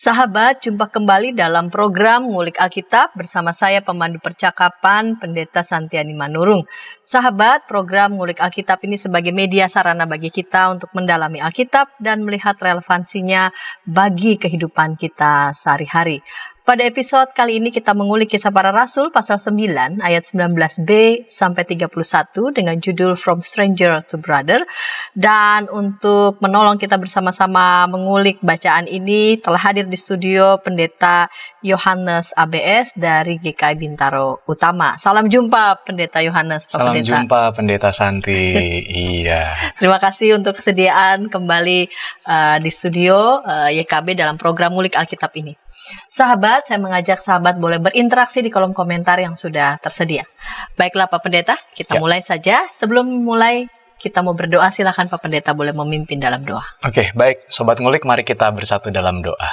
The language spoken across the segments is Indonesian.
Sahabat, jumpa kembali dalam program Ngulik Alkitab bersama saya pemandu percakapan Pendeta Santiani Manurung. Sahabat, program Ngulik Alkitab ini sebagai media sarana bagi kita untuk mendalami Alkitab dan melihat relevansinya bagi kehidupan kita sehari-hari. Pada episode kali ini kita mengulik Kisah Para Rasul pasal 9 ayat 19b sampai 31 dengan judul From Stranger to Brother. Dan untuk menolong kita bersama-sama mengulik bacaan ini telah hadir di studio Pendeta Yohanes ABS dari GKI Bintaro Utama. Salam jumpa Pendeta Yohanes, Pak Salam Pendeta. Jumpa Pendeta Santi. Iya. Terima kasih untuk kesediaan kembali di studio YKB dalam program Ngulik Alkitab ini. Sahabat, saya mengajak sahabat boleh berinteraksi di kolom komentar yang sudah tersedia. Baiklah Pak Pendeta, kita mulai saja. Sebelum mulai, kita mau berdoa. Silakan Pak Pendeta boleh memimpin dalam doa. Oke, baik. Sobat Ngulik, mari kita bersatu dalam doa.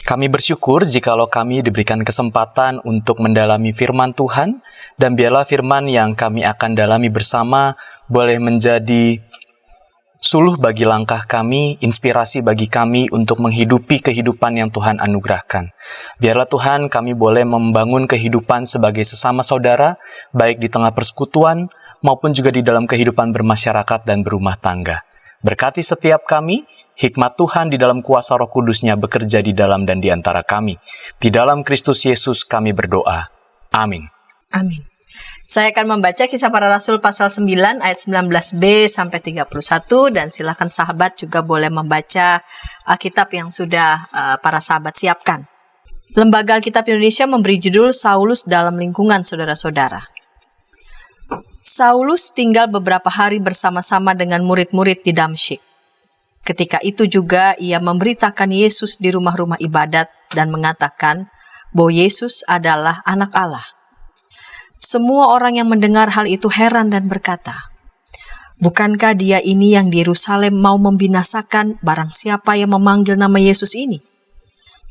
Kami bersyukur jikalau kami diberikan kesempatan untuk mendalami firman Tuhan, dan biarlah firman yang kami akan dalami bersama boleh menjadi suluh bagi langkah kami, inspirasi bagi kami untuk menghidupi kehidupan yang Tuhan anugerahkan. Biarlah Tuhan kami boleh membangun kehidupan sebagai sesama saudara, baik di tengah persekutuan maupun juga di dalam kehidupan bermasyarakat dan berumah tangga. Berkati setiap kami, hikmat Tuhan di dalam kuasa Roh Kudus-Nya bekerja di dalam dan di antara kami. Di dalam Kristus Yesus kami berdoa. Amin. Amin. Saya akan membaca Kisah Para Rasul pasal 9 ayat 19b sampai 31 dan silakan sahabat juga boleh membaca Alkitab yang sudah para sahabat siapkan. Lembaga Alkitab Indonesia memberi judul Saulus dalam lingkungan saudara-saudara. Saulus tinggal beberapa hari bersama-sama dengan murid-murid di Damsyik. Ketika itu juga ia memberitakan Yesus di rumah-rumah ibadat dan mengatakan bahwa Yesus adalah anak Allah. Semua orang yang mendengar hal itu heran dan berkata, "Bukankah dia ini yang di Yerusalem mau membinasakan barang siapa yang memanggil nama Yesus ini?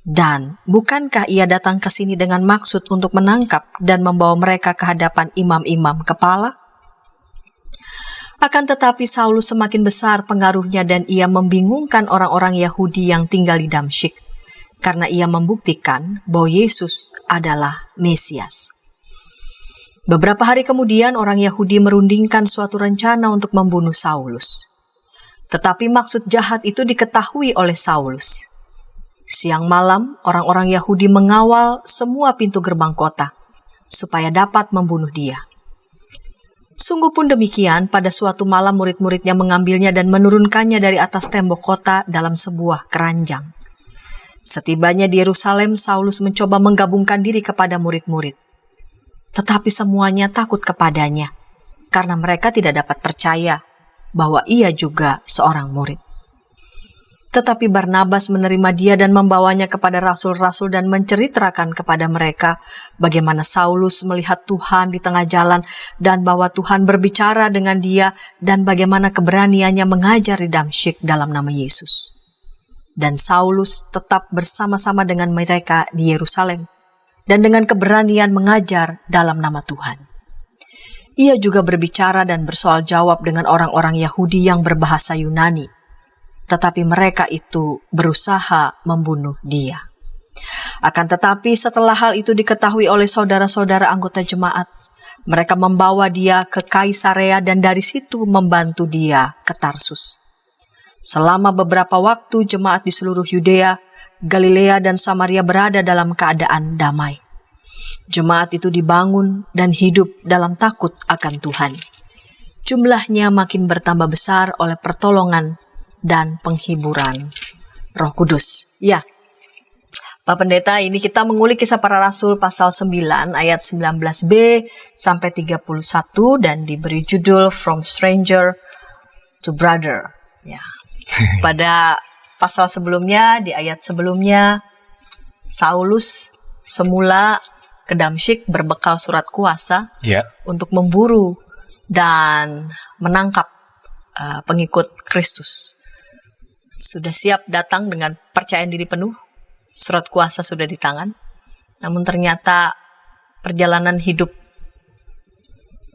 Dan bukankah ia datang ke sini dengan maksud untuk menangkap dan membawa mereka ke hadapan imam-imam kepala?" Akan tetapi Saulus semakin besar pengaruhnya dan ia membingungkan orang-orang Yahudi yang tinggal di Damsyik, karena ia membuktikan bahwa Yesus adalah Mesias. Beberapa hari kemudian orang Yahudi merundingkan suatu rencana untuk membunuh Saulus. Tetapi maksud jahat itu diketahui oleh Saulus. Siang malam orang-orang Yahudi mengawal semua pintu gerbang kota supaya dapat membunuh dia. Sungguh pun demikian, pada suatu malam murid-muridnya mengambilnya dan menurunkannya dari atas tembok kota dalam sebuah keranjang. Setibanya di Yerusalem, Saulus mencoba menggabungkan diri kepada murid-murid. Tetapi semuanya takut kepadanya, karena mereka tidak dapat percaya bahwa ia juga seorang murid. Tetapi Barnabas menerima dia dan membawanya kepada rasul-rasul dan menceritakan kepada mereka bagaimana Saulus melihat Tuhan di tengah jalan dan bahwa Tuhan berbicara dengan dia dan bagaimana keberaniannya mengajar di Damsyik dalam nama Yesus. Dan Saulus tetap bersama-sama dengan mereka di Yerusalem dan dengan keberanian mengajar dalam nama Tuhan. Ia juga berbicara dan bersoal jawab dengan orang-orang Yahudi yang berbahasa Yunani, tetapi mereka itu berusaha membunuh dia. Akan tetapi setelah hal itu diketahui oleh saudara-saudara anggota jemaat, mereka membawa dia ke Kaisarea dan dari situ membantu dia ke Tarsus. Selama beberapa waktu jemaat di seluruh Yudea, Galilea dan Samaria berada dalam keadaan damai. Jemaat itu dibangun dan hidup dalam takut akan Tuhan. Jumlahnya makin bertambah besar oleh pertolongan dan penghiburan Roh Kudus. Ya, Pak Pendeta, ini kita mengulik Kisah Para Rasul pasal 9 ayat 19b sampai 31 dan diberi judul From Stranger to Brother. Ya. Pada pasal sebelumnya, di ayat sebelumnya, Saulus semula ke Damsyik berbekal surat kuasa untuk memburu dan menangkap pengikut Kristus. Sudah siap datang dengan percayaan diri penuh, surat kuasa sudah di tangan. Namun ternyata perjalanan hidup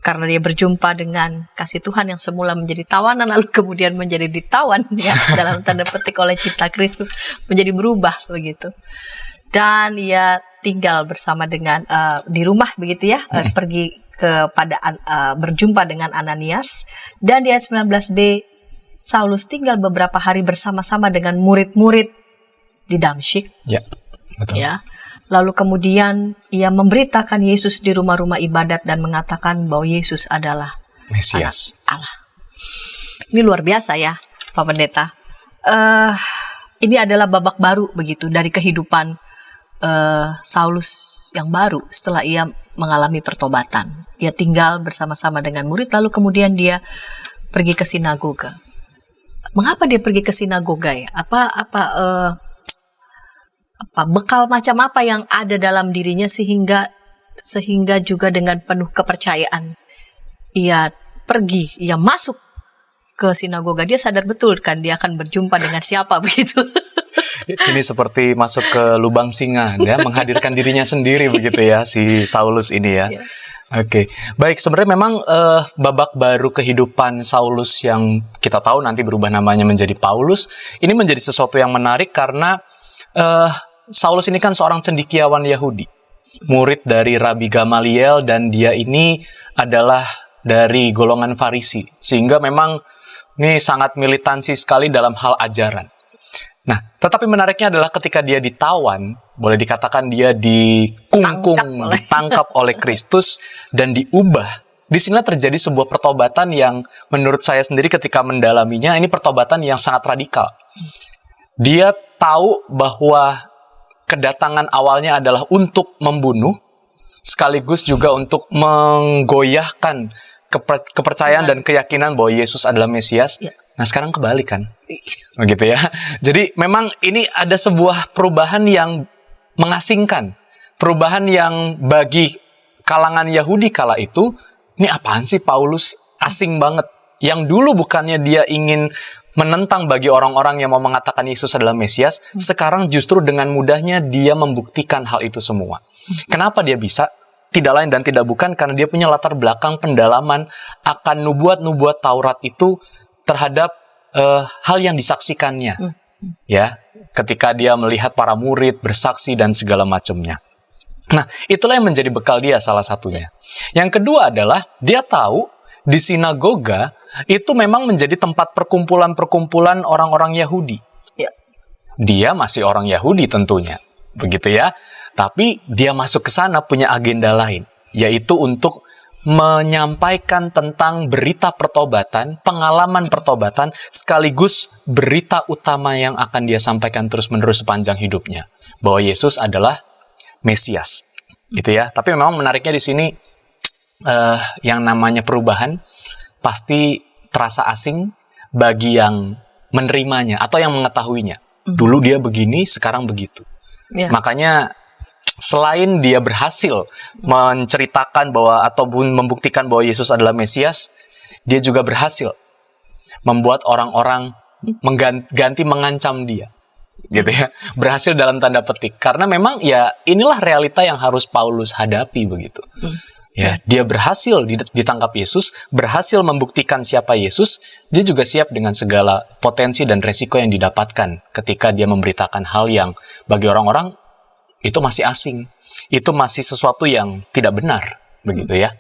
karena dia berjumpa dengan kasih Tuhan yang semula menjadi tawanan lalu kemudian menjadi ditawan ya dalam tanda petik oleh cinta Kristus, menjadi berubah begitu. Dan ia tinggal bersama dengan di rumah begitu ya, pergi berjumpa dengan Ananias, dan di ayat 19b Saulus tinggal beberapa hari bersama-sama dengan murid-murid di Damsyik. Ya, betul. Ya. Lalu kemudian ia memberitakan Yesus di rumah-rumah ibadat dan mengatakan bahwa Yesus adalah Mesias Allah. Ini luar biasa ya, Pak Pendeta. Ini adalah babak baru begitu dari kehidupan Saulus yang baru setelah ia mengalami pertobatan. Ia tinggal bersama-sama dengan murid, lalu kemudian dia pergi ke sinagoga. Mengapa dia pergi ke sinagoga ya? Bekal macam apa yang ada dalam dirinya sehingga juga dengan penuh kepercayaan ia masuk ke sinagoga. Dia sadar betul kan dia akan berjumpa dengan siapa begitu. Ini seperti masuk ke lubang singa, ya, menghadirkan dirinya sendiri begitu ya si Saulus ini ya. Yeah. Oke, baik, sebenarnya memang babak baru kehidupan Saulus yang kita tahu nanti berubah namanya menjadi Paulus, ini menjadi sesuatu yang menarik karena Saulus ini kan seorang cendekiawan Yahudi, murid dari Rabi Gamaliel, dan dia ini adalah dari golongan Farisi, sehingga memang ini sangat militansi sekali dalam hal ajaran. Nah, tetapi menariknya adalah ketika dia ditawan, boleh dikatakan dia ditangkap oleh Kristus dan diubah. Di sini terjadi sebuah pertobatan yang menurut saya sendiri ketika mendalaminya, ini pertobatan yang sangat radikal. Dia tahu bahwa kedatangan awalnya adalah untuk membunuh, sekaligus juga untuk menggoyahkan kepercayaan dan keyakinan bahwa Yesus adalah Mesias. Ya. Nah, sekarang kebalik kan? Begitu ya. Jadi memang ini ada sebuah perubahan yang mengasingkan. Perubahan yang bagi kalangan Yahudi kala itu, ini apaan sih Paulus? Asing banget. Yang dulu bukannya dia ingin menentang bagi orang-orang yang mau mengatakan Yesus adalah Mesias, sekarang justru dengan mudahnya dia membuktikan hal itu semua. Kenapa dia bisa? Tidak lain dan tidak bukan karena dia punya latar belakang pendalaman akan nubuat-nubuat Taurat itu terhadap hal yang disaksikannya. Ya, ketika dia melihat para murid bersaksi dan segala macamnya. Nah, itulah yang menjadi bekal dia salah satunya. Yang kedua adalah dia tahu di sinagoga itu memang menjadi tempat perkumpulan-perkumpulan orang-orang Yahudi. Ya. Dia masih orang Yahudi tentunya, begitu ya. Tapi dia masuk ke sana punya agenda lain, yaitu untuk menyampaikan tentang berita pertobatan, pengalaman pertobatan, sekaligus berita utama yang akan dia sampaikan terus-menerus sepanjang hidupnya, bahwa Yesus adalah Mesias, gitu ya. Tapi memang menariknya di sini yang namanya perubahan pasti terasa asing bagi yang menerimanya atau yang mengetahuinya. Dulu dia begini, sekarang begitu. Yeah. Makanya selain dia berhasil menceritakan bahwa ataupun membuktikan bahwa Yesus adalah Mesias, dia juga berhasil membuat orang-orang ganti mengancam dia. Gitu ya. Berhasil dalam tanda petik. Karena memang ya inilah realita yang harus Paulus hadapi begitu. Ya, dia berhasil ditangkap Yesus, berhasil membuktikan siapa Yesus, dia juga siap dengan segala potensi dan resiko yang didapatkan ketika dia memberitakan hal yang bagi orang-orang itu masih asing, itu masih sesuatu yang tidak benar, begitu ya.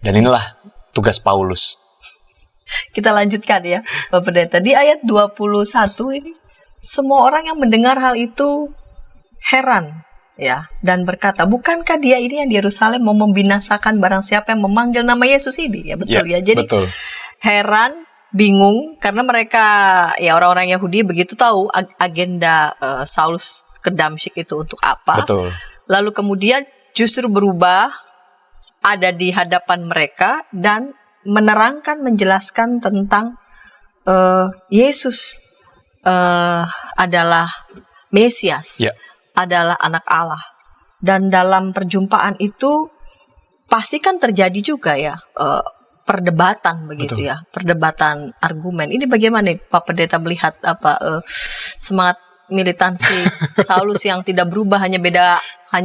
Dan inilah tugas Paulus. Kita lanjutkan ya, Bapak Pendeta. Di ayat 21 ini, semua orang yang mendengar hal itu heran. Ya, dan berkata, bukankah dia ini yang di Yerusalem mau membinasakan barang siapa yang memanggil nama Yesus ini? Ya betul ya. Jadi betul. Heran, bingung karena mereka ya orang-orang Yahudi begitu tahu agenda Saulus ke Damsyik itu untuk apa. Betul. Lalu kemudian justru berubah ada di hadapan mereka dan menerangkan, menjelaskan tentang Yesus adalah Mesias. Ya. Adalah anak Allah. Dan dalam perjumpaan itu pasti kan terjadi juga ya perdebatan begitu. Betul. Ya, perdebatan argumen. Ini bagaimana Pak Pendeta melihat semangat militansi Saulus yang tidak berubah, hanya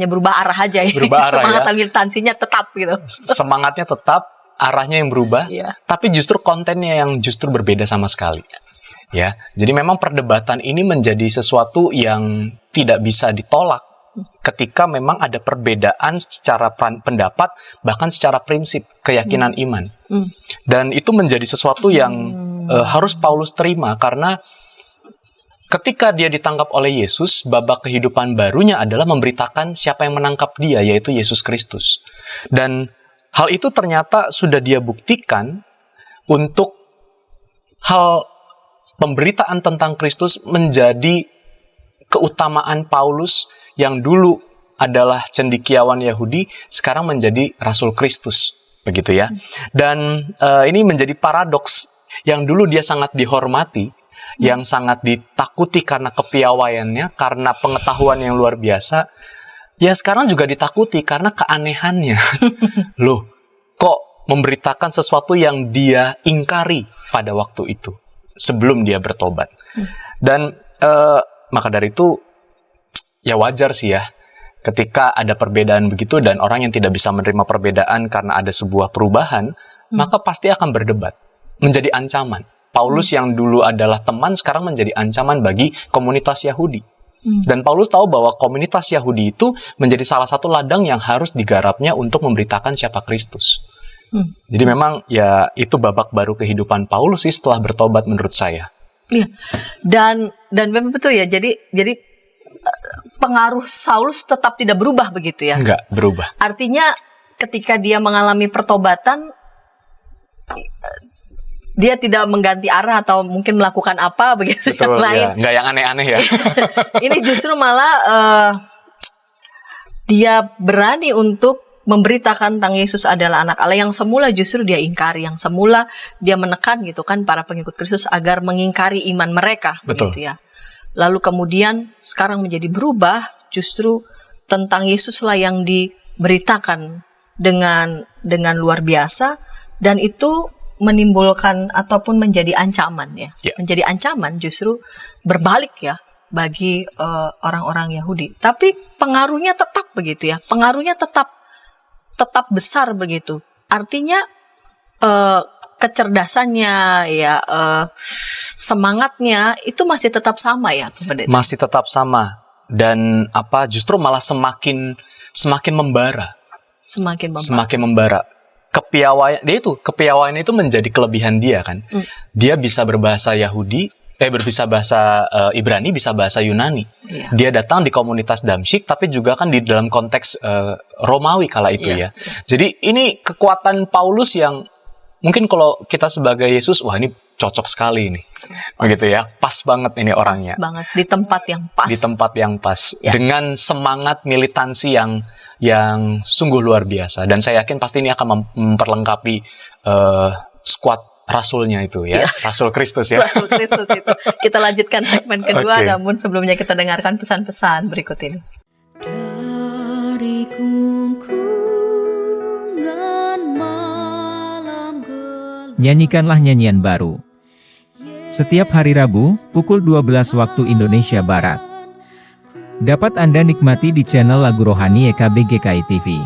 berubah arah aja ya. Berubah arah, semangat ya. Militansinya tetap gitu. Semangatnya tetap, arahnya yang berubah, tapi justru kontennya yang justru berbeda sama sekali. Ya, jadi memang perdebatan ini menjadi sesuatu yang tidak bisa ditolak ketika memang ada perbedaan secara pendapat, bahkan secara prinsip keyakinan iman. Dan itu menjadi sesuatu yang harus Paulus terima, karena ketika dia ditangkap oleh Yesus, babak kehidupan barunya adalah memberitakan siapa yang menangkap dia, yaitu Yesus Kristus. Dan hal itu ternyata sudah dia buktikan untuk hal pemberitaan tentang Kristus menjadi keutamaan Paulus yang dulu adalah cendekiawan Yahudi, sekarang menjadi Rasul Kristus, begitu ya. Dan ini menjadi paradoks, yang dulu dia sangat dihormati, yang sangat ditakuti karena kepiawaiannya, karena pengetahuan yang luar biasa, ya sekarang juga ditakuti karena keanehannya. Loh, kok memberitakan sesuatu yang dia ingkari pada waktu itu, sebelum dia bertobat. Dan maka dari itu, ya wajar sih ya, ketika ada perbedaan begitu dan orang yang tidak bisa menerima perbedaan karena ada sebuah perubahan, maka pasti akan berdebat, menjadi ancaman. Paulus yang dulu adalah teman, sekarang menjadi ancaman bagi komunitas Yahudi. Dan Paulus tahu bahwa komunitas Yahudi itu menjadi salah satu ladang yang harus digarapnya untuk memberitakan siapa Kristus. Jadi memang ya itu babak baru kehidupan Paulus sih setelah bertobat menurut saya. Iya, dan memang betul ya. Jadi pengaruh Saulus tetap tidak berubah begitu ya? Enggak berubah. Artinya ketika dia mengalami pertobatan, dia tidak mengganti arah atau mungkin melakukan apa begitu. Betul, yang lain. Ya. Nggak yang aneh-aneh ya. Ini justru malah dia berani untuk memberitakan tentang Yesus adalah anak Allah, yang semula justru dia ingkari, yang semula dia menekan gitu kan para pengikut Kristus agar mengingkari iman mereka. Betul. Gitu ya. Lalu kemudian sekarang menjadi berubah, justru tentang Yesus lah yang diberitakan dengan luar biasa, dan itu menimbulkan ataupun menjadi ancaman ya. Menjadi ancaman justru berbalik ya bagi orang-orang Yahudi. Tapi pengaruhnya tetap begitu ya. Pengaruhnya tetap besar begitu. Artinya kecerdasannya ya, semangatnya itu masih tetap sama ya, Pendeta? Masih tetap sama, dan justru malah semakin membara. Semakin membara. Kepiawaian itu menjadi kelebihan dia kan. Dia bisa berbahasa Yahudi, bisa bahasa Ibrani, bisa bahasa Yunani. Dia datang di komunitas Damsyik, tapi juga kan di dalam konteks Romawi kala itu ya. Jadi ini kekuatan Paulus yang mungkin kalau kita sebagai Yesus, wah ini cocok sekali ini. Begitu ya, pas banget ini orangnya. Pas banget, di tempat yang pas. Di tempat yang pas, dengan semangat militansi yang sungguh luar biasa. Dan saya yakin pasti ini akan memperlengkapi squad rasulnya itu ya, Rasul Kristus ya. Rasul Kristus itu. Kita lanjutkan segmen kedua, namun sebelumnya kita dengarkan pesan-pesan berikut ini. Dari kungkungan malam gelap. Nyanyikanlah nyanyian baru. Setiap hari Rabu, pukul 12 waktu Indonesia Barat. Dapat Anda nikmati di channel Lagu Rohani YKB GKI TV.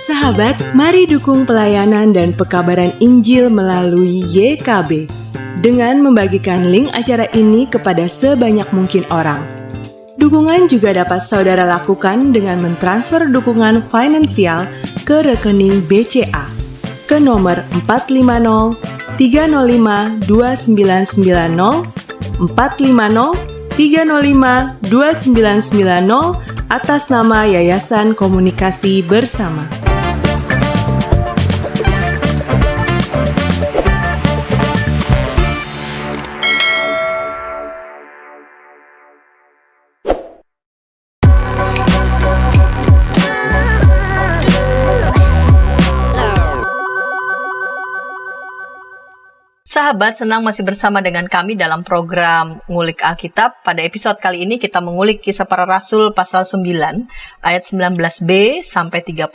Sahabat, mari dukung pelayanan dan pekabaran Injil melalui YKB dengan membagikan link acara ini kepada sebanyak mungkin orang. Dukungan juga dapat saudara lakukan dengan mentransfer dukungan finansial ke rekening BCA ke nomor 450 305 2990 450 305 2990 atas nama Yayasan Komunikasi Bersama. Sahabat, senang masih bersama dengan kami dalam program Ngulik Alkitab. Pada episode kali ini kita mengulik Kisah Para Rasul pasal 9 ayat 19b sampai 31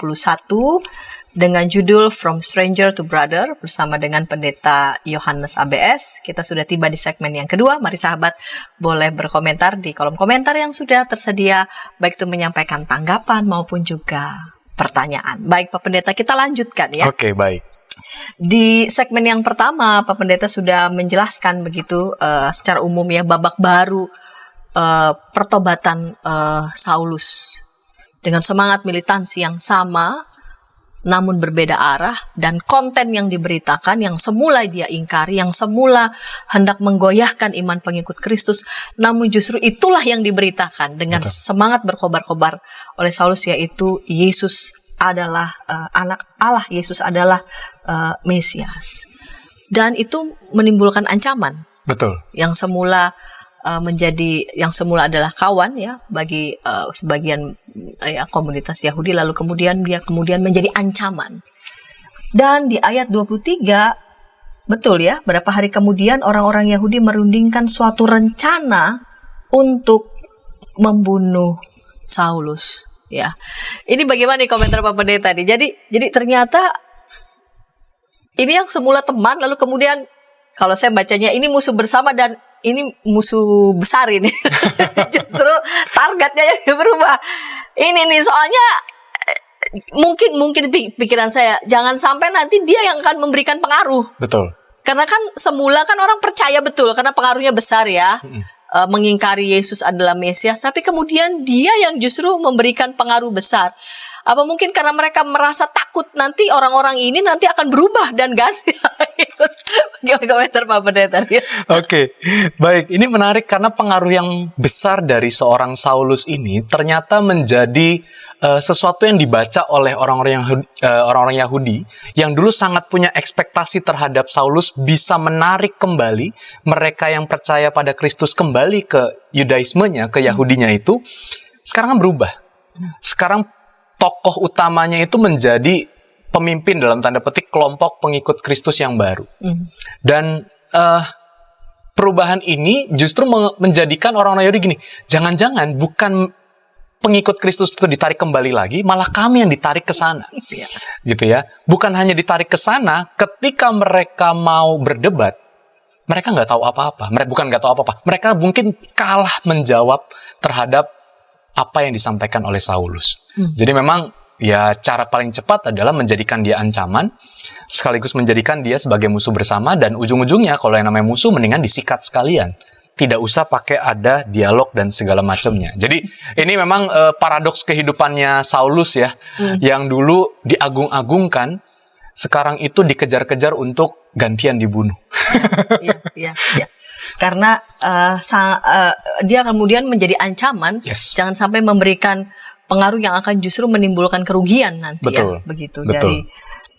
dengan judul From Stranger to Brother bersama dengan Pendeta Yohanes ABS. Kita sudah tiba di segmen yang kedua. Mari sahabat boleh berkomentar di kolom komentar yang sudah tersedia, baik itu menyampaikan tanggapan maupun juga pertanyaan. Baik Pak Pendeta, kita lanjutkan ya. Oke, baik. Di segmen yang pertama, Pak Pendeta sudah menjelaskan begitu secara umum ya babak baru pertobatan Saulus dengan semangat militansi yang sama, namun berbeda arah dan konten yang diberitakan yang semula dia ingkari, yang semula hendak menggoyahkan iman pengikut Kristus, namun justru itulah yang diberitakan dengan semangat berkobar-kobar oleh Saulus, yaitu Yesus adalah anak Allah, Yesus adalah Mesias. Dan itu menimbulkan ancaman. Betul. Yang semula yang semula adalah kawan ya bagi sebagian komunitas Yahudi, lalu kemudian dia menjadi ancaman. Dan di ayat 23 betul ya, berapa hari kemudian orang-orang Yahudi merundingkan suatu rencana untuk membunuh Saulus. Ya, ini bagaimana nih komentar Pak Pendeta nih? Jadi ternyata ini yang semula teman, lalu kemudian kalau saya bacanya ini musuh bersama dan ini musuh besar ini. Justru targetnya yang berubah. Ini nih soalnya mungkin pikiran saya jangan sampai nanti dia yang akan memberikan pengaruh. Betul. Karena kan semula kan orang percaya betul karena pengaruhnya besar ya. Mengingkari Yesus adalah Mesias, tapi kemudian dia yang justru memberikan pengaruh besar. Apa mungkin karena mereka merasa takut nanti orang-orang ini nanti akan berubah dan ganti? Gimana komentar Pak Pendeta? Oke, baik. Ini menarik karena pengaruh yang besar dari seorang Saulus ini ternyata menjadi sesuatu yang dibaca oleh orang-orang Yahudi yang dulu sangat punya ekspektasi terhadap Saulus bisa menarik kembali mereka yang percaya pada Kristus kembali ke Yudaismenya, ke Yahudinya itu. Sekarang kan berubah. Sekarang tokoh utamanya itu menjadi pemimpin dalam tanda petik kelompok pengikut Kristus yang baru. Dan perubahan ini justru menjadikan orang-orang Yahudi gini, jangan-jangan bukan pengikut Kristus itu ditarik kembali lagi, malah kami yang ditarik ke sana. Gitu ya. Bukan hanya ditarik ke sana, ketika mereka mau berdebat, mereka nggak tahu apa-apa. Mereka mungkin kalah menjawab terhadap apa yang disampaikan oleh Saulus. Jadi memang ya cara paling cepat adalah menjadikan dia ancaman, sekaligus menjadikan dia sebagai musuh bersama, dan ujung-ujungnya kalau yang namanya musuh mendingan disikat sekalian. Tidak usah pakai ada dialog dan segala macamnya. Jadi ini memang paradoks kehidupannya Saulus ya, yang dulu diagung-agungkan, sekarang itu dikejar-kejar untuk gantian dibunuh. Iya. Karena dia kemudian menjadi ancaman, jangan sampai memberikan pengaruh yang akan justru menimbulkan kerugian nanti. Betul. Ya, begitu dari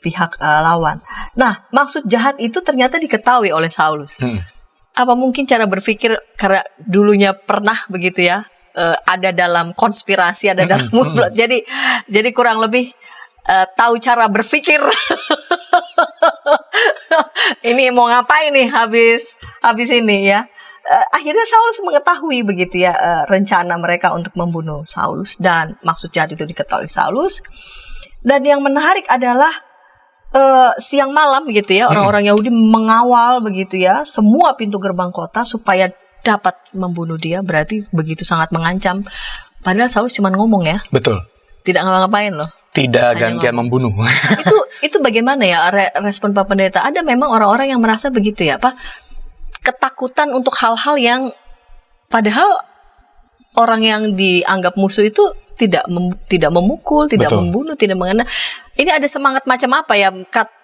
pihak lawan. Nah, maksud jahat itu ternyata diketahui oleh Saulus. Apa mungkin cara berpikir karena dulunya pernah begitu ya, ada dalam konspirasi, ada dalam mulut. Jadi kurang lebih tahu cara berpikir. Ini mau ngapain nih habis ini ya. Akhirnya Saulus mengetahui begitu ya rencana mereka untuk membunuh Saulus, dan maksud jahat itu diketahui Saulus. Dan yang menarik adalah siang malam gitu ya, orang-orang Yahudi mengawal begitu ya semua pintu gerbang kota supaya dapat membunuh dia. Berarti begitu sangat mengancam. Padahal Saulus cuma ngomong ya. Betul. Tidak ngapa-ngapain loh. Tidak gantian membunuh. Itu bagaimana ya respon Pak Pendeta? Ada memang orang-orang yang merasa begitu ya, Pak. Ketakutan untuk hal-hal yang padahal orang yang dianggap musuh itu tidak memukul, tidak membunuh, tidak mengena. Ini ada semangat macam apa ya?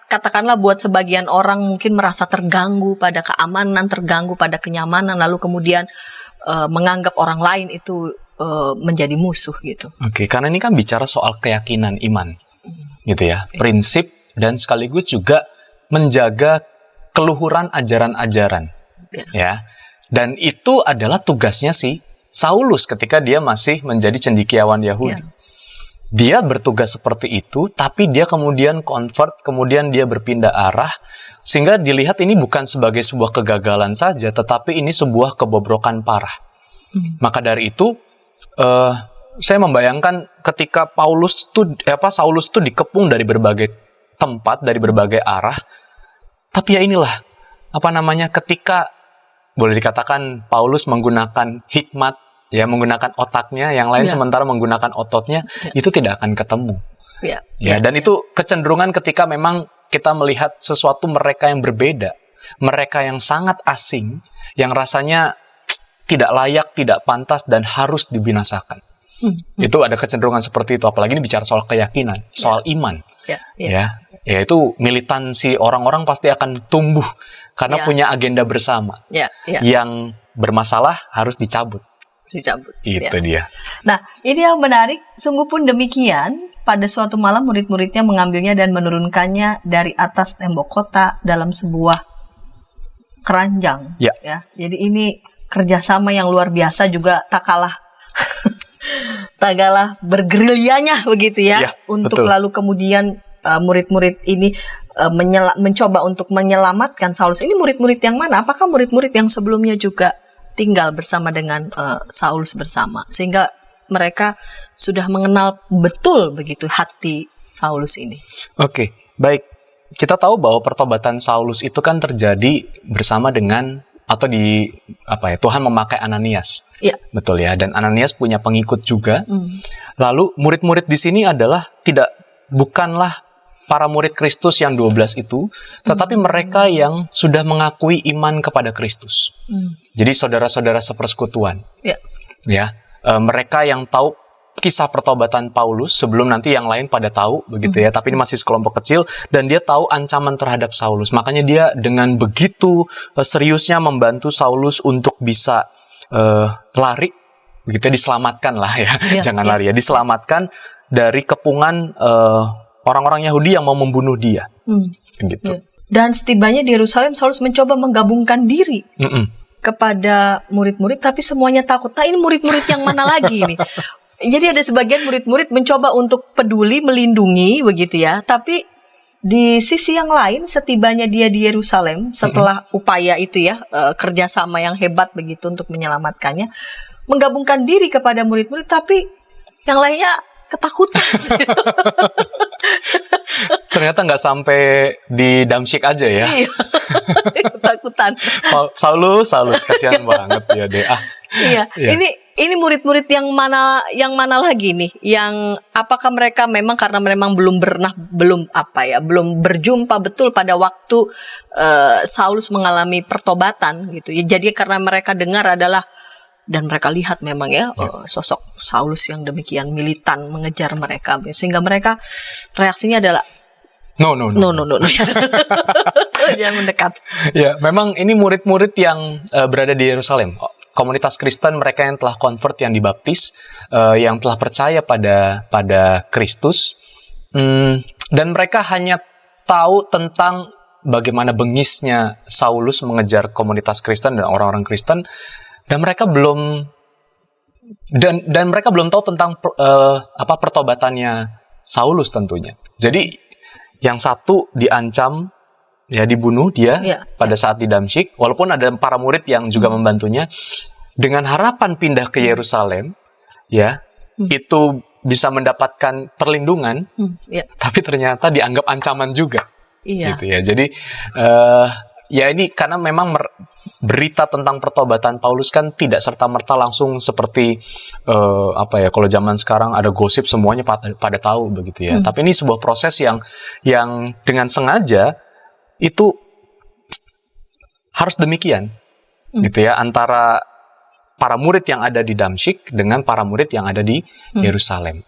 Katakanlah buat sebagian orang mungkin merasa terganggu pada keamanan, terganggu pada kenyamanan, lalu kemudian menganggap orang lain itu menjadi musuh gitu. Oke, karena ini kan bicara soal keyakinan iman, gitu ya, prinsip dan sekaligus juga menjaga keluhuran ajaran-ajaran, ya. Dan itu adalah tugasnya si Saulus ketika dia masih menjadi cendekiawan Yahudi. dia bertugas seperti itu, tapi dia kemudian convert, kemudian dia berpindah arah, sehingga dilihat ini bukan sebagai sebuah kegagalan saja, tetapi ini sebuah kebobrokan parah. Maka dari itu, saya membayangkan ketika Saulus tuh dikepung dari berbagai tempat, dari berbagai arah, tapi ya inilah, ketika boleh dikatakan Paulus menggunakan hikmat, ya, menggunakan otaknya, yang lain sementara menggunakan ototnya, itu tidak akan ketemu. Dan itu kecenderungan ketika memang kita melihat sesuatu mereka yang berbeda, mereka yang sangat asing, yang rasanya tidak layak, tidak pantas, dan harus dibinasakan. Itu ada kecenderungan seperti itu, apalagi ini bicara soal keyakinan, soal iman. Ya, itu militansi orang-orang pasti akan tumbuh karena punya agenda bersama. Yang bermasalah harus dicabut. Itu dia. Nah, ini yang menarik, sungguh pun demikian, pada suatu malam murid-muridnya mengambilnya dan menurunkannya dari atas tembok kota dalam sebuah keranjang. Ya. Jadi ini kerjasama yang luar biasa, juga tak kalah bergerilyanya begitu ya, untuk betul. Lalu kemudian murid-murid ini mencoba untuk menyelamatkan Saulus. Ini murid-murid yang mana? Apakah murid-murid yang sebelumnya juga tinggal bersama dengan Saulus bersama, sehingga mereka sudah mengenal betul begitu hati Saulus ini? Oke, baik. Kita tahu bahwa pertobatan Saulus itu kan terjadi bersama dengan Tuhan memakai Ananias. Betul ya, dan Ananias punya pengikut juga. Lalu murid-murid di sini bukanlah para murid Kristus yang 12 itu, tetapi mereka yang sudah mengakui iman kepada Kristus. Jadi saudara-saudara sepersekutuan. Mereka yang tahu kisah pertobatan Paulus sebelum nanti yang lain pada tahu begitu ya, tapi ini masih sekelompok kecil, dan dia tahu ancaman terhadap Saulus. Makanya dia dengan begitu seriusnya membantu Saulus untuk bisa lari, begitu ya, diselamatkan lah ya, jangan lari ya, diselamatkan dari kepungan orang-orang Yahudi yang mau membunuh dia. Gitu. Dan setibanya di Yerusalem, Saulus mencoba menggabungkan diri kepada murid-murid, tapi semuanya takut. Nah, ini murid-murid yang mana lagi nih? Jadi ada sebagian murid-murid mencoba untuk peduli, melindungi, begitu ya. Tapi di sisi yang lain, setibanya dia di Yerusalem, setelah upaya itu ya, kerjasama yang hebat begitu untuk menyelamatkannya, menggabungkan diri kepada murid-murid, tapi yang lainnya ketakutan. Ternyata nggak sampai di Damsyik aja ya. Ketakutan. Saulus, kasihan banget ya deh. Ini murid-murid yang mana lagi nih? Yang apakah mereka memang karena belum berjumpa betul pada waktu Saulus mengalami pertobatan gitu. Jadi karena mereka dengar adalah, dan mereka lihat memang sosok Saulus yang demikian militan mengejar mereka, sehingga mereka reaksinya adalah no. Jangan mendekat. Ya, memang ini murid-murid yang berada di Yerusalem, komunitas Kristen, mereka yang telah convert, yang dibaptis, yang telah percaya pada Kristus, dan mereka hanya tahu tentang bagaimana bengisnya Saulus mengejar komunitas Kristen dan orang-orang Kristen. Dan mereka belum tahu tentang pertobatannya Saulus tentunya. Jadi yang satu diancam, ya dibunuh dia pada saat di Damsyik, walaupun ada para murid yang juga membantunya dengan harapan pindah ke Yerusalem, itu bisa mendapatkan perlindungan, tapi ternyata dianggap ancaman juga. Gitu ya. Jadi ini karena memang berita tentang pertobatan Paulus kan tidak serta-merta langsung seperti kalau zaman sekarang ada gosip semuanya pada tahu begitu ya. Tapi ini sebuah proses yang dengan sengaja itu harus demikian. Gitu ya, antara para murid yang ada di Damsyik dengan para murid yang ada di Yerusalem.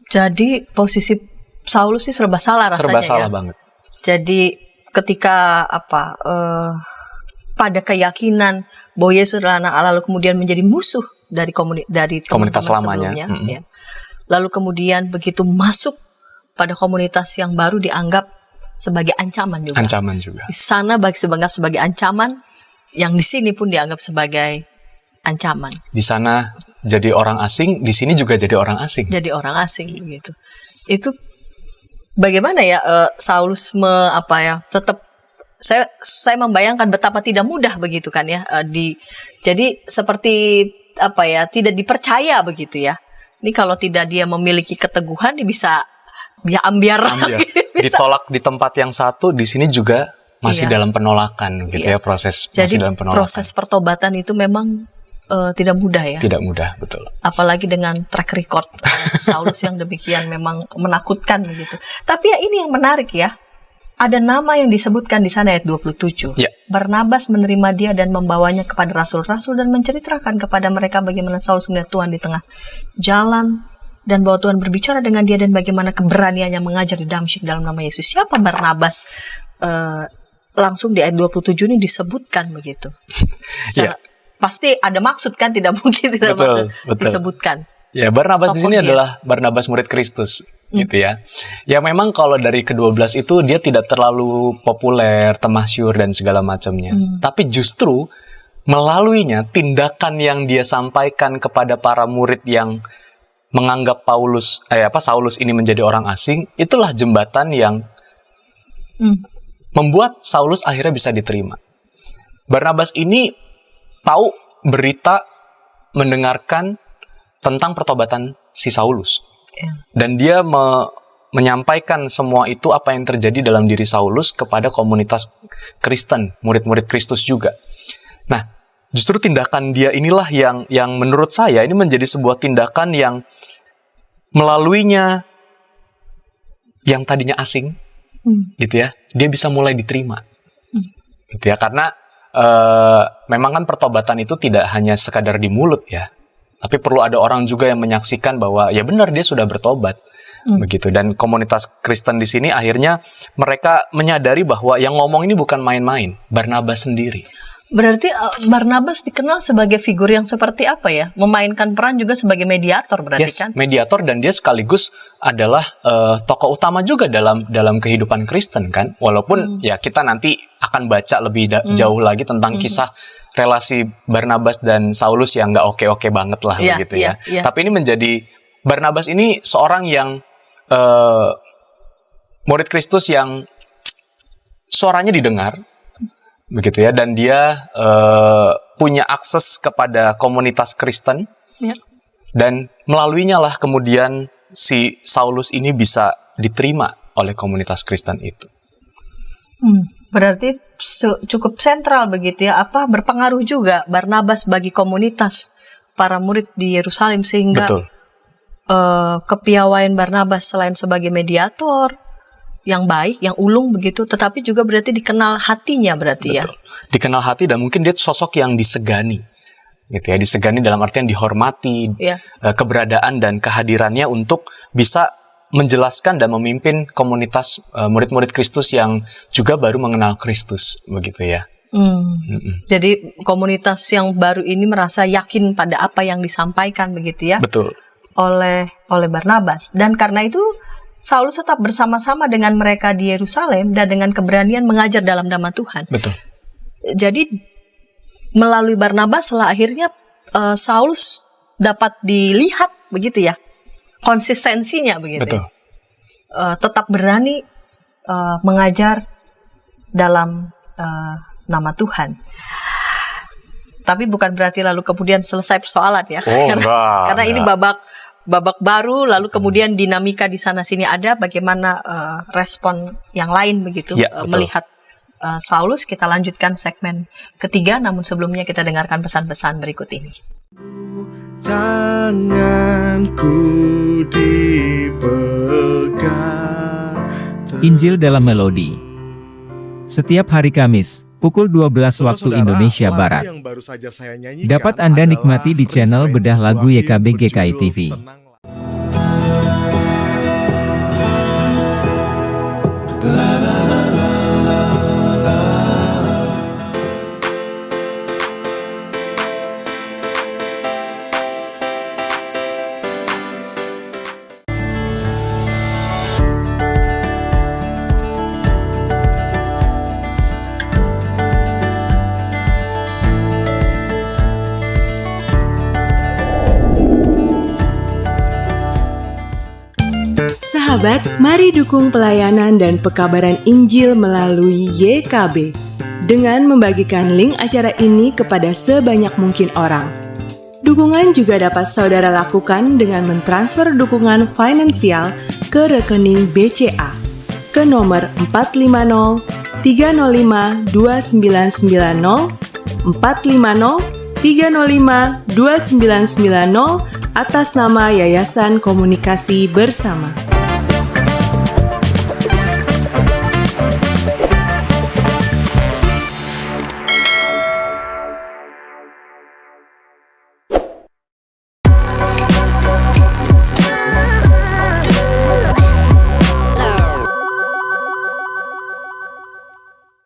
Jadi posisi Saulus sih serba salah rasanya. Serba salah banget. Jadi ketika pada keyakinan bahwa Yesus adalah anak Allah, lalu kemudian menjadi musuh dari komunitas lamanya sebelumnya, lalu kemudian begitu masuk pada komunitas yang baru dianggap sebagai ancaman juga. Di sana sebagai ancaman, yang di sini pun dianggap sebagai ancaman. Di sana jadi orang asing, di sini juga jadi orang asing. Jadi orang asing begitu. Itu bagaimana ya Saulus tetap saya membayangkan betapa tidak mudah begitu kan ya jadi seperti tidak dipercaya begitu ya. Ini kalau tidak dia memiliki keteguhan dia bisa ambiar. Ditolak di tempat yang satu, di sini juga masih dalam penolakan gitu ya, proses jadi masih dalam penolakan. Proses pertobatan itu memang tidak mudah ya. Tidak mudah, betul. Apalagi dengan track record Saulus yang demikian memang menakutkan begitu. Tapi ya ini yang menarik ya. Ada nama yang disebutkan di sana ayat 27. Ya. Barnabas menerima dia dan membawanya kepada rasul-rasul dan menceritakan kepada mereka bagaimana Saulus melihat Tuhan di tengah jalan dan bahwa Tuhan berbicara dengan dia dan bagaimana keberaniannya mengajar di Damsyik dalam nama Yesus. Siapa Barnabas? Langsung di ayat 27 ini disebutkan begitu. Ya. Pasti ada maksud kan, tidak mungkin tidak betul. disebutkan. Ya, Barnabas di sini dia adalah Barnabas murid Kristus, gitu ya. Ya memang kalau dari ke-12 itu dia tidak terlalu populer, temasyur dan segala macamnya. Tapi justru melaluinya tindakan yang dia sampaikan kepada para murid yang menganggap Saulus ini menjadi orang asing, itulah jembatan yang membuat Saulus akhirnya bisa diterima. Barnabas ini tahu berita, mendengarkan tentang pertobatan si Saulus. Dan dia menyampaikan semua itu apa yang terjadi dalam diri Saulus kepada komunitas Kristen, murid-murid Kristus juga. Nah, justru tindakan dia inilah yang menurut saya ini menjadi sebuah tindakan yang melaluinya yang tadinya asing, gitu ya, dia bisa mulai diterima. Gitu ya, karena memang kan pertobatan itu tidak hanya sekadar di mulut ya. Tapi perlu ada orang juga yang menyaksikan bahwa ya benar dia sudah bertobat, begitu. Dan komunitas Kristen di sini akhirnya mereka menyadari bahwa yang ngomong ini bukan main-main, Barnabas sendiri. Berarti Barnabas dikenal sebagai figur yang seperti apa ya? Memainkan peran juga sebagai mediator berarti kan? Mediator, dan dia sekaligus adalah tokoh utama juga dalam kehidupan Kristen kan. Walaupun ya kita nanti akan baca lebih jauh lagi tentang kisah relasi Barnabas dan Saulus yang nggak oke-oke banget lah begitu ya. Tapi ini menjadi Barnabas ini seorang yang murid Kristus yang suaranya didengar begitu ya, dan dia punya akses kepada komunitas Kristen dan melaluinya lah kemudian si Saulus ini bisa diterima oleh komunitas Kristen itu. Berarti cukup sentral begitu ya, berpengaruh juga Barnabas bagi komunitas para murid di Yerusalem, sehingga kepiawaian Barnabas selain sebagai mediator yang baik, yang ulung begitu, tetapi juga berarti dikenal hatinya berarti. Betul. Ya. Dikenal hati, dan mungkin dia sosok yang disegani. Gitu ya, disegani dalam artian dihormati, keberadaan dan kehadirannya untuk bisa menjelaskan dan memimpin komunitas murid-murid Kristus yang juga baru mengenal Kristus, begitu ya. Jadi komunitas yang baru ini merasa yakin pada apa yang disampaikan begitu ya. Betul. Oleh Barnabas, dan karena itu Saulus tetap bersama-sama dengan mereka di Yerusalem dan dengan keberanian mengajar dalam nama Tuhan. Betul. Jadi melalui Barnabas lah akhirnya Saulus dapat dilihat begitu ya, konsistensinya begitu. Betul. Tetap berani mengajar dalam nama Tuhan. Tapi bukan berarti lalu kemudian selesai persoalan ya. Karena ini babak baru, lalu kemudian dinamika di sana sini ada, bagaimana respon yang lain begitu melihat Saulus. Kita lanjutkan segmen ketiga, namun sebelumnya kita dengarkan pesan-pesan berikut ini. Tanganku dipegang. Injil dalam Melodi. Setiap hari Kamis, pukul 12 waktu Indonesia Barat. Dapat Anda nikmati di channel Bedah Lagu YKB GKI TV. Sahabat, mari dukung pelayanan dan pekabaran Injil melalui YKB dengan membagikan link acara ini kepada sebanyak mungkin orang. Dukungan juga dapat saudara lakukan dengan mentransfer dukungan finansial ke rekening BCA ke nomor 450 305 2990 450 305 2990 atas nama Yayasan Komunikasi Bersama.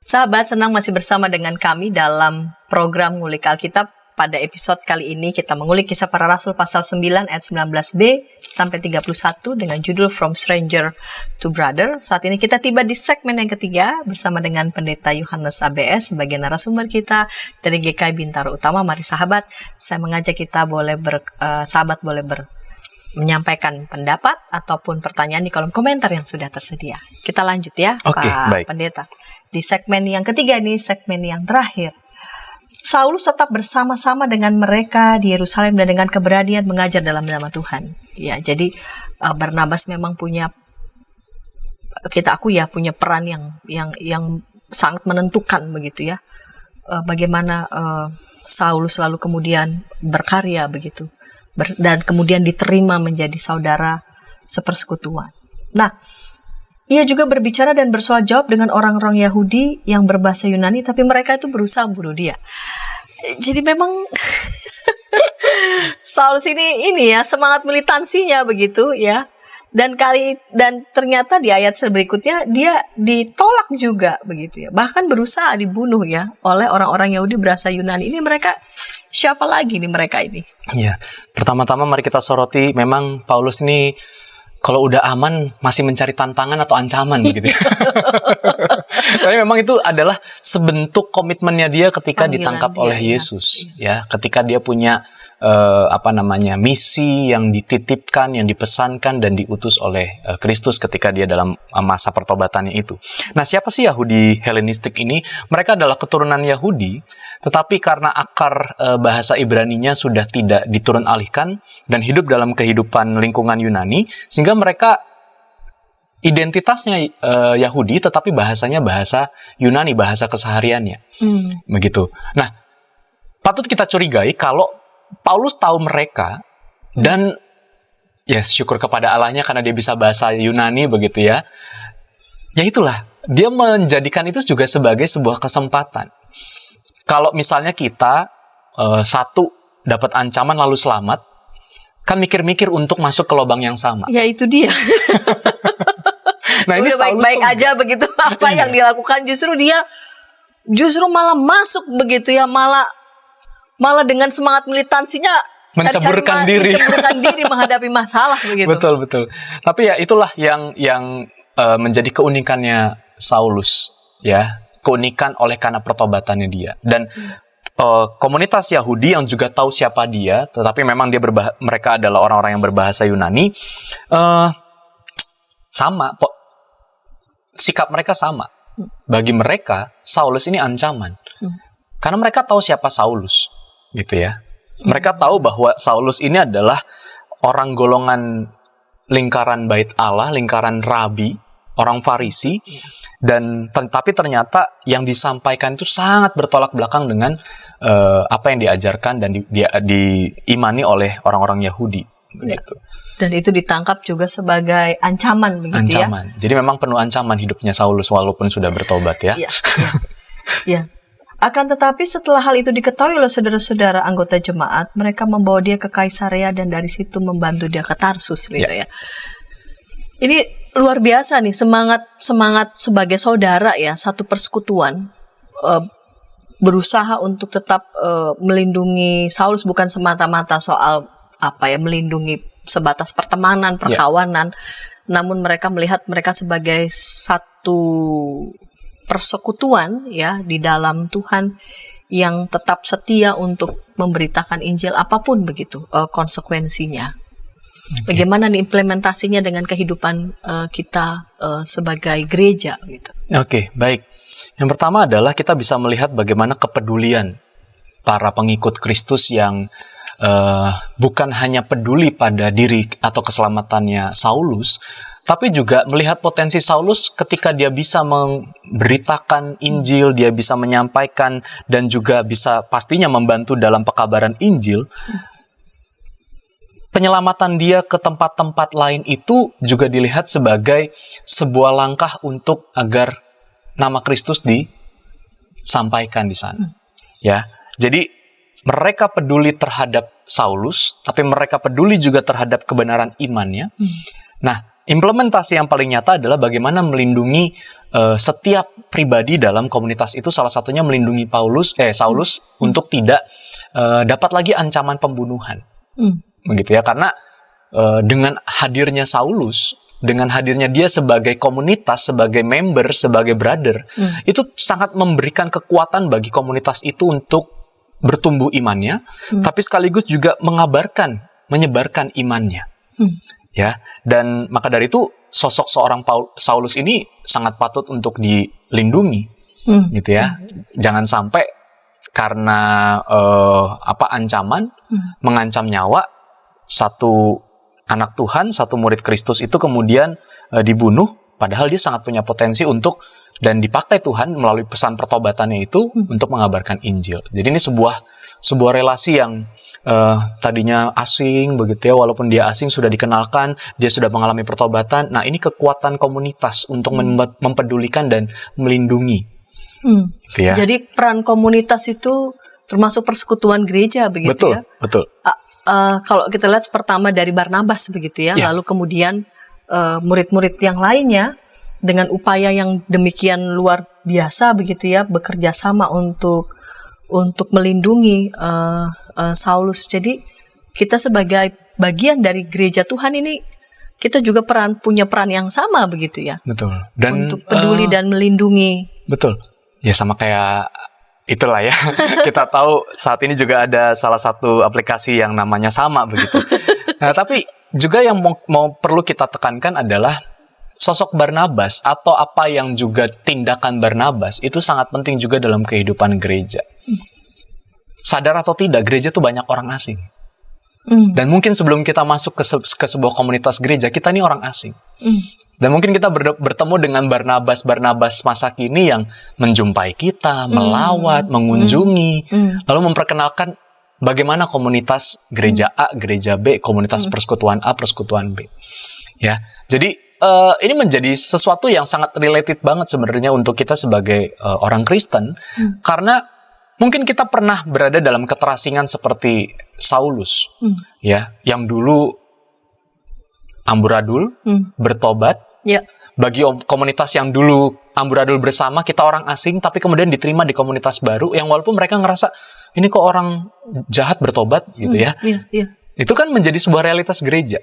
Sahabat, senang masih bersama dengan kami dalam program Ngulik Alkitab. Pada episode kali ini kita mengulik Kisah Para Rasul pasal 9 ayat 19b sampai 31 dengan judul From Stranger to Brother. Saat ini kita tiba di segmen yang ketiga bersama dengan Pendeta Yohanes ABS sebagai narasumber kita dari GKI Bintaro Utama. Mari sahabat, saya mengajak kita menyampaikan pendapat ataupun pertanyaan di kolom komentar yang sudah tersedia. Kita lanjut ya, Oke, Pak baik. Pendeta. Di segmen yang ketiga nih, segmen yang terakhir. Saulus tetap bersama-sama dengan mereka di Yerusalem dan dengan keberanian mengajar dalam nama Tuhan. Ya, jadi Barnabas memang punya peran yang sangat menentukan begitu ya. Bagaimana Saulus lalu kemudian berkarya begitu dan kemudian diterima menjadi saudara sepersekutuan. Nah, ia juga berbicara dan bersoal jawab dengan orang-orang Yahudi yang berbahasa Yunani, tapi mereka itu berusaha membunuh dia. Jadi memang Saulus ini ya semangat militansinya begitu ya. Dan ternyata di ayat berikutnya dia ditolak juga begitu ya. Bahkan berusaha dibunuh ya oleh orang-orang Yahudi berbahasa Yunani. Ini mereka siapa lagi nih mereka ini? Ya, pertama-tama mari kita soroti memang Paulus ini kalau udah aman masih mencari tantangan atau ancaman begitu. Tapi memang itu adalah sebentuk komitmennya dia ketika Panggilan ditangkap dia, oleh Yesus ya, ketika dia punya misi yang dititipkan, yang dipesankan dan diutus oleh Kristus ketika dia dalam masa pertobatannya itu. Nah, siapa sih Yahudi Helenistik ini? Mereka adalah keturunan Yahudi, tetapi karena akar bahasa Ibraninya sudah tidak diturun alihkan dan hidup dalam kehidupan lingkungan Yunani, sehingga mereka identitasnya Yahudi, tetapi bahasanya bahasa Yunani, bahasa kesehariannya. Begitu. Nah, patut kita curigai kalau Paulus tahu mereka dan ya syukur kepada Allahnya karena dia bisa bahasa Yunani begitu ya. Ya itulah, dia menjadikan itu juga sebagai sebuah kesempatan. Kalau misalnya kita satu dapat ancaman lalu selamat, kan mikir-mikir untuk masuk ke lubang yang sama. Ya itu dia. Nah, ini udah baik-baik aja begitu apa yang dilakukan justru malah masuk begitu ya, malah dengan semangat militansinya menceburkan diri menghadapi masalah begitu. Betul. Tapi ya itulah yang menjadi keunikannya Saulus ya, keunikan oleh karena pertobatannya dia. Dan komunitas Yahudi yang juga tahu siapa dia, tetapi memang mereka adalah orang-orang yang berbahasa Yunani, sama kok, sikap mereka sama. Bagi mereka Saulus ini ancaman, karena mereka tahu siapa Saulus. Gitu ya. Mereka tahu bahwa Saulus ini adalah orang golongan lingkaran bait Allah, lingkaran rabi, orang Farisi, dan tapi ternyata yang disampaikan itu sangat bertolak belakang dengan apa yang diajarkan dan diimani oleh orang-orang Yahudi. Begitu. Dan itu ditangkap juga sebagai ancaman begitu ancaman. Jadi memang penuh ancaman hidupnya Saulus walaupun sudah bertobat ya. Iya. Akan tetapi setelah hal itu diketahui oleh saudara-saudara anggota jemaat, mereka membawa dia ke Kaisarea dan dari situ membantu dia ke Tarsus gitu ya. Ini luar biasa nih, semangat sebagai saudara ya, satu persekutuan berusaha untuk tetap melindungi Saulus, bukan semata-mata soal melindungi sebatas pertemanan, perkawanan, namun mereka melihat mereka sebagai satu persekutuan ya di dalam Tuhan yang tetap setia untuk memberitakan Injil apapun begitu konsekuensinya. Bagaimana nih implementasinya dengan kehidupan kita sebagai gereja gitu. Oke, baik. Yang pertama adalah kita bisa melihat bagaimana kepedulian para pengikut Kristus yang bukan hanya peduli pada diri atau keselamatannya Saulus, tapi juga melihat potensi Saulus ketika dia bisa memberitakan Injil, dia bisa menyampaikan dan juga bisa pastinya membantu dalam pekabaran Injil. Penyelamatan dia ke tempat-tempat lain itu juga dilihat sebagai sebuah langkah untuk agar nama Kristus disampaikan di sana. Ya, jadi mereka peduli terhadap Saulus, tapi mereka peduli juga terhadap kebenaran imannya. Nah, implementasi yang paling nyata adalah bagaimana melindungi setiap pribadi dalam komunitas itu. Salah satunya melindungi Saulus untuk tidak dapat lagi ancaman pembunuhan. Begitu ya, karena dengan hadirnya Saulus, dengan hadirnya dia sebagai komunitas, sebagai member, sebagai brother, itu sangat memberikan kekuatan bagi komunitas itu untuk bertumbuh imannya, tapi sekaligus juga menyebarkan imannya. Ya, dan maka dari itu sosok seorang Saulus ini sangat patut untuk dilindungi, gitu ya. Jangan sampai karena ancaman, mengancam nyawa satu anak Tuhan, satu murid Kristus itu kemudian dibunuh, padahal dia sangat punya potensi untuk dan dipakai Tuhan melalui pesan pertobatannya itu untuk mengabarkan Injil. Jadi ini sebuah relasi yang tadinya asing begitu ya, walaupun dia asing sudah dikenalkan, dia sudah mengalami pertobatan. Nah, ini kekuatan komunitas untuk mempedulikan dan melindungi. Gitu ya. Jadi peran komunitas itu termasuk persekutuan gereja begitu ya. Betul. Kalau kita lihat pertama dari Barnabas begitu ya, lalu kemudian murid-murid yang lainnya dengan upaya yang demikian luar biasa begitu ya, bekerja sama untuk melindungi Saulus. Jadi kita sebagai bagian dari gereja Tuhan ini, kita juga punya peran yang sama begitu ya. Betul. Dan untuk peduli dan melindungi. Betul. Ya sama kayak itulah ya. Kita tahu saat ini juga ada salah satu aplikasi yang namanya Sama begitu. Nah, tapi juga yang mau perlu kita tekankan adalah sosok Barnabas atau apa yang juga tindakan Barnabas itu sangat penting juga dalam kehidupan gereja. Sadar atau tidak, gereja tuh banyak orang asing. Dan mungkin sebelum kita masuk ke sebuah komunitas gereja, kita ini orang asing. Dan mungkin kita bertemu dengan Barnabas masa kini yang menjumpai kita, melawat, mengunjungi, lalu memperkenalkan bagaimana komunitas gereja A, gereja B, komunitas persekutuan A, persekutuan B. Ya, jadi ini menjadi sesuatu yang sangat related banget sebenarnya untuk kita sebagai orang Kristen, karena mungkin kita pernah berada dalam keterasingan seperti Saulus, ya, yang dulu amburadul, bertobat. Ya. Bagi komunitas yang dulu amburadul bersama, kita orang asing, tapi kemudian diterima di komunitas baru, yang walaupun mereka ngerasa, ini kok orang jahat bertobat, gitu ya. Itu kan menjadi sebuah realitas gereja.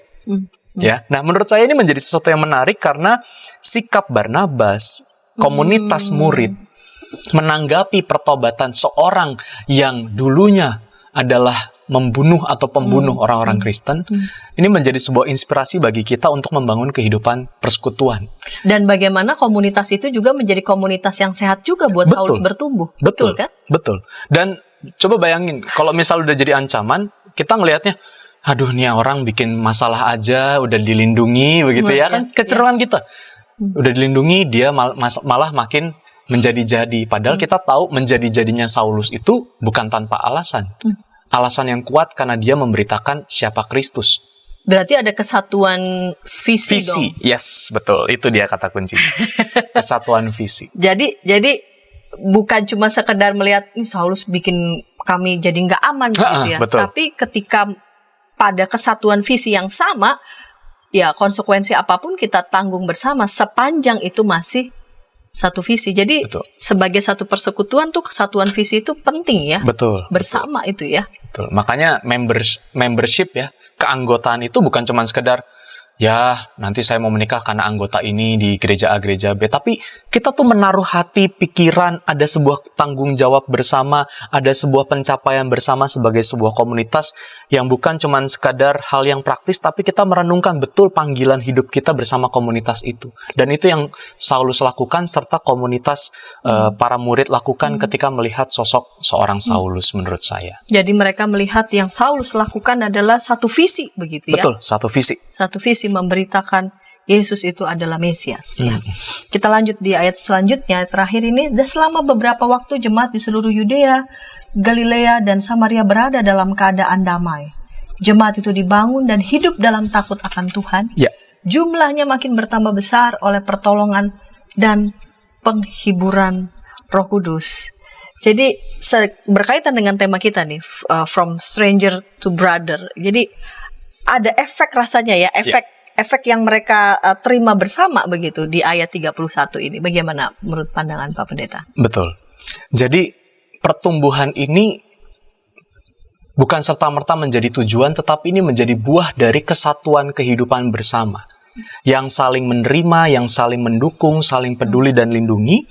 Ya, nah menurut saya ini menjadi sesuatu yang menarik karena sikap Barnabas, komunitas murid, menanggapi pertobatan seorang yang dulunya adalah membunuh atau pembunuh orang-orang Kristen, ini menjadi sebuah inspirasi bagi kita untuk membangun kehidupan persekutuan. Dan bagaimana komunitas itu juga menjadi komunitas yang sehat juga buat Saulus bertumbuh. Betul kan? Betul. Dan coba bayangin, kalau misal udah jadi ancaman, kita ngelihatnya, aduh nih orang bikin masalah aja, udah dilindungi begitu ya kan, keceruan kita. Udah dilindungi, dia malah makin menjadi-jadi. Padahal kita tahu menjadi-jadinya Saulus itu bukan tanpa alasan. Alasan yang kuat karena dia memberitakan siapa Kristus. Berarti ada kesatuan visi dong. Yes, betul. Itu dia kata kunci. Kesatuan visi. Jadi bukan cuma sekedar melihat ini Saulus bikin kami jadi nggak aman gitu ya. Betul. Tapi ketika pada kesatuan visi yang sama, ya konsekuensi apapun kita tanggung bersama sepanjang itu masih satu visi. Jadi sebagai satu persekutuan tuh kesatuan visi itu penting ya. Betul. Bersama itu ya. Betul. Makanya membership ya, keanggotaan itu bukan cuma sekedar ya nanti saya mau menikah karena anggota ini di gereja A, gereja B. Tapi kita tuh menaruh hati, pikiran, ada sebuah tanggung jawab bersama, ada sebuah pencapaian bersama sebagai sebuah komunitas yang bukan cuman sekadar hal yang praktis, tapi kita merenungkan betul panggilan hidup kita bersama komunitas itu. Dan itu yang Saulus lakukan serta komunitas para murid lakukan ketika melihat sosok seorang Saulus menurut saya. Jadi mereka melihat yang Saulus lakukan adalah satu visi begitu ya. Betul, satu visi. Satu visi memberitakan Yesus itu adalah Mesias. Ya. Kita lanjut di ayat selanjutnya, terakhir ini. Dan selama beberapa waktu jemaat di seluruh Yudea, Galilea, dan Samaria berada dalam keadaan damai. Jemaat itu dibangun dan hidup dalam takut akan Tuhan. Ya. Jumlahnya makin bertambah besar oleh pertolongan dan penghiburan Roh Kudus. Jadi berkaitan dengan tema kita nih, from stranger to brother. Jadi ada efek rasanya ya, efek yang mereka terima bersama begitu di ayat 31 ini. Bagaimana menurut pandangan Pak Pendeta? Betul. Jadi pertumbuhan ini bukan serta-merta menjadi tujuan, tetapi ini menjadi buah dari kesatuan kehidupan bersama. Yang saling menerima, yang saling mendukung, saling peduli dan lindungi.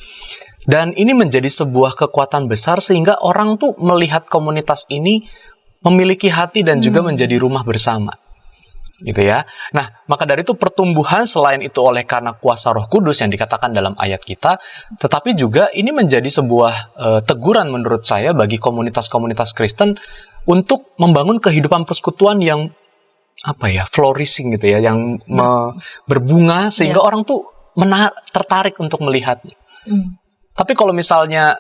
Dan ini menjadi sebuah kekuatan besar sehingga orang tuh melihat komunitas ini memiliki hati dan juga menjadi rumah bersama. Gitu ya. Nah, maka dari itu pertumbuhan selain itu oleh karena kuasa Roh Kudus yang dikatakan dalam ayat kita, tetapi juga ini menjadi sebuah teguran menurut saya bagi komunitas-komunitas Kristen untuk membangun kehidupan persekutuan yang flourishing gitu ya, yang berbunga sehingga orang tuh tertarik untuk melihatnya. Tapi kalau misalnya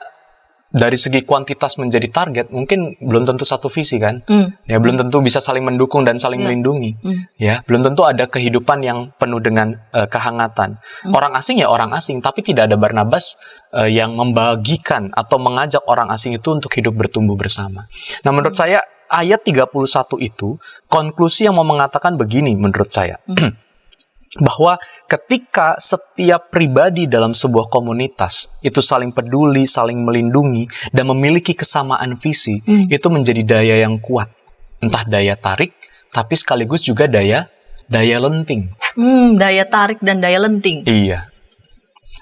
dari segi kuantitas menjadi target, mungkin belum tentu satu visi kan, ya belum tentu bisa saling mendukung dan saling melindungi, ya belum tentu ada kehidupan yang penuh dengan kehangatan. Orang asing ya orang asing, tapi tidak ada Barnabas yang membagikan atau mengajak orang asing itu untuk hidup bertumbuh bersama. Nah menurut saya ayat 31 itu konklusi yang mau mengatakan begini menurut saya. Bahwa ketika setiap pribadi dalam sebuah komunitas itu saling peduli, saling melindungi, dan memiliki kesamaan visi, itu menjadi daya yang kuat. Entah daya tarik, tapi sekaligus juga daya lenting. Daya tarik dan daya lenting. Iya.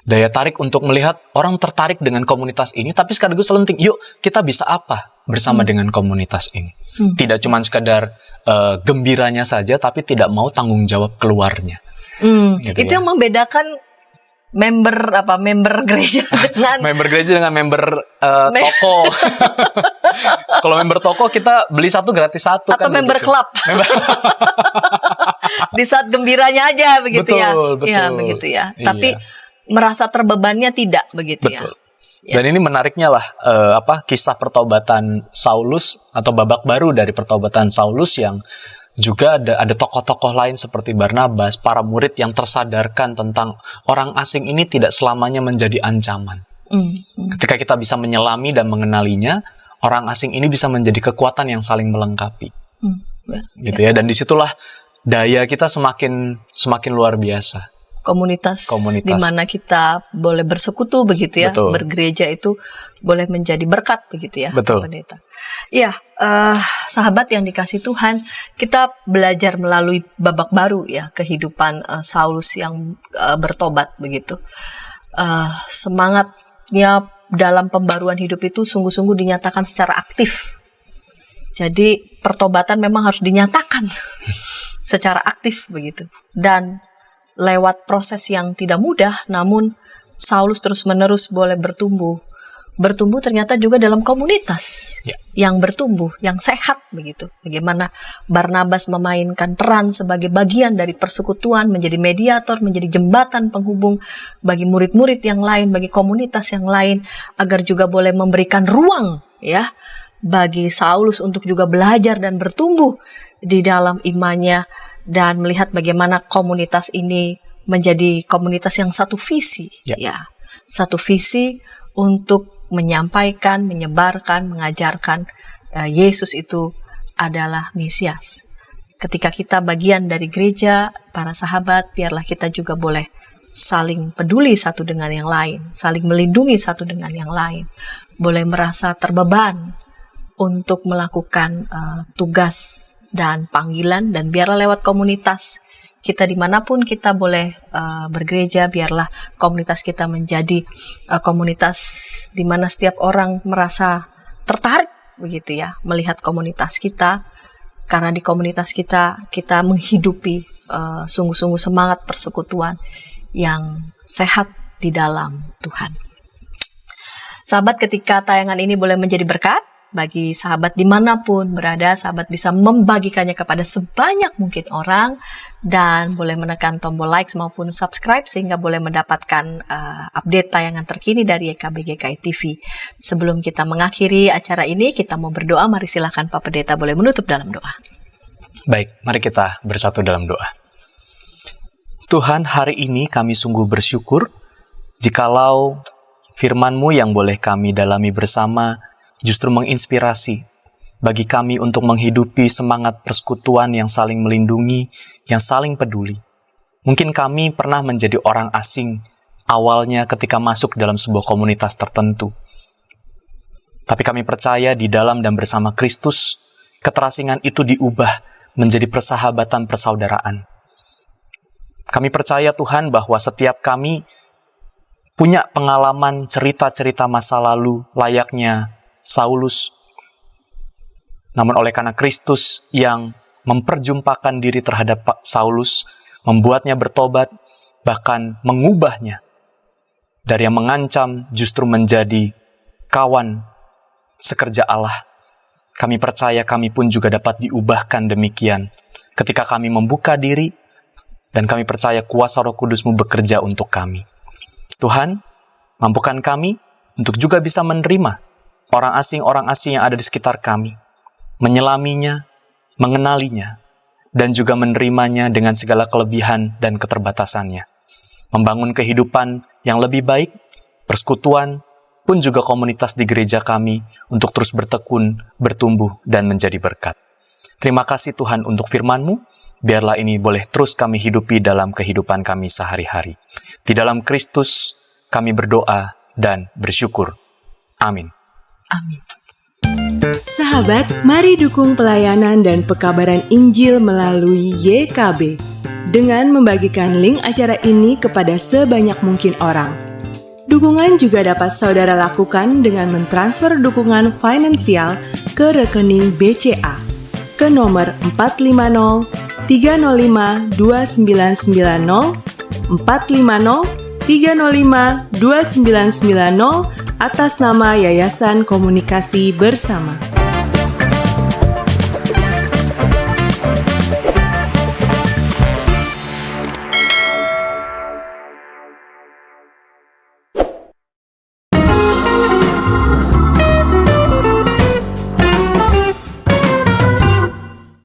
Daya tarik untuk melihat orang tertarik dengan komunitas ini, tapi sekaligus lenting. Yuk, kita bisa apa bersama dengan komunitas ini? Tidak cuma sekadar gembiranya saja, tapi tidak mau tanggung jawab keluarnya. Gitu itu ya. yang membedakan member gereja dengan member toko. Kalau member toko kita beli satu gratis satu atau kan member klub. Di saat gembiranya aja begitu. Betul. Ya begitu ya. Iya. Tapi merasa terbebannya tidak begitu. Betul. Ya. Dan ini menariknya lah kisah pertobatan Saulus atau babak baru dari pertobatan Saulus yang juga ada tokoh-tokoh lain seperti Barnabas, para murid yang tersadarkan tentang orang asing ini tidak selamanya menjadi ancaman. Ketika kita bisa menyelami dan mengenalinya, orang asing ini bisa menjadi kekuatan yang saling melengkapi. Gitu ya. Dan disitulah daya kita semakin luar biasa. Komunitas di mana kita boleh bersekutu begitu ya. Betul. Bergereja itu boleh menjadi berkat begitu ya. Betul. Pendeta. Ya, sahabat yang dikasih Tuhan, kita belajar melalui babak baru ya kehidupan Saulus yang bertobat begitu. Semangatnya dalam pembaruan hidup itu sungguh-sungguh dinyatakan secara aktif. Jadi pertobatan memang harus dinyatakan secara aktif begitu. Dan lewat proses yang tidak mudah, namun Saulus terus-menerus boleh bertumbuh. Bertumbuh ternyata juga dalam komunitas yang bertumbuh, yang sehat begitu. Bagaimana Barnabas memainkan peran sebagai bagian dari persekutuan, menjadi mediator, menjadi jembatan penghubung bagi murid-murid yang lain, bagi komunitas yang lain, agar juga boleh memberikan ruang ya bagi Saulus untuk juga belajar dan bertumbuh di dalam imannya, dan melihat bagaimana komunitas ini menjadi komunitas yang satu visi, satu visi untuk menyampaikan, menyebarkan, mengajarkan Yesus itu adalah Mesias. Ketika kita bagian dari gereja, para sahabat, biarlah kita juga boleh saling peduli satu dengan yang lain, saling melindungi satu dengan yang lain, boleh merasa terbeban untuk melakukan tugas dan panggilan, dan biarlah lewat komunitas kita dimanapun kita boleh bergereja, biarlah komunitas kita menjadi komunitas di mana setiap orang merasa tertarik begitu ya, melihat komunitas kita, karena di komunitas kita menghidupi sungguh-sungguh semangat persekutuan yang sehat di dalam Tuhan. Sahabat, ketika tayangan ini boleh menjadi berkat bagi sahabat dimanapun berada, sahabat bisa membagikannya kepada sebanyak mungkin orang dan boleh menekan tombol like maupun subscribe sehingga boleh mendapatkan update tayangan terkini dari YKB GKI TV. Sebelum kita mengakhiri acara ini, kita mau berdoa. Mari silakan Pak Pendeta boleh menutup dalam doa. Baik, mari kita bersatu dalam doa. Tuhan, hari ini kami sungguh bersyukur jikalau firman-Mu yang boleh kami dalami bersama justru menginspirasi bagi kami untuk menghidupi semangat persekutuan yang saling melindungi, yang saling peduli. Mungkin kami pernah menjadi orang asing awalnya ketika masuk dalam sebuah komunitas tertentu. Tapi kami percaya di dalam dan bersama Kristus, keterasingan itu diubah menjadi persahabatan persaudaraan. Kami percaya Tuhan bahwa setiap kami punya pengalaman cerita-cerita masa lalu layaknya Saulus. Namun oleh karena Kristus yang memperjumpakan diri terhadap Saulus, membuatnya bertobat, bahkan mengubahnya dari yang mengancam justru menjadi kawan sekerja Allah. Kami percaya kami pun juga dapat diubahkan demikian ketika kami membuka diri dan kami percaya kuasa Roh Kudus-Mu bekerja untuk kami. Tuhan, mampukan kami untuk juga bisa menerima orang asing yang ada di sekitar kami, menyelaminya, mengenalinya, dan juga menerimanya dengan segala kelebihan dan keterbatasannya. Membangun kehidupan yang lebih baik, persekutuan, pun juga komunitas di gereja kami untuk terus bertekun, bertumbuh, dan menjadi berkat. Terima kasih Tuhan untuk firman-Mu, biarlah ini boleh terus kami hidupi dalam kehidupan kami sehari-hari. Di dalam Kristus kami berdoa dan bersyukur. Amin. Amin. Sahabat, mari dukung pelayanan dan pekabaran Injil melalui YKB dengan membagikan link acara ini kepada sebanyak mungkin orang. Dukungan juga dapat saudara lakukan dengan mentransfer dukungan finansial ke rekening BCA ke nomor 450 305 2990 450 305 2990 atas nama Yayasan Komunikasi Bersama.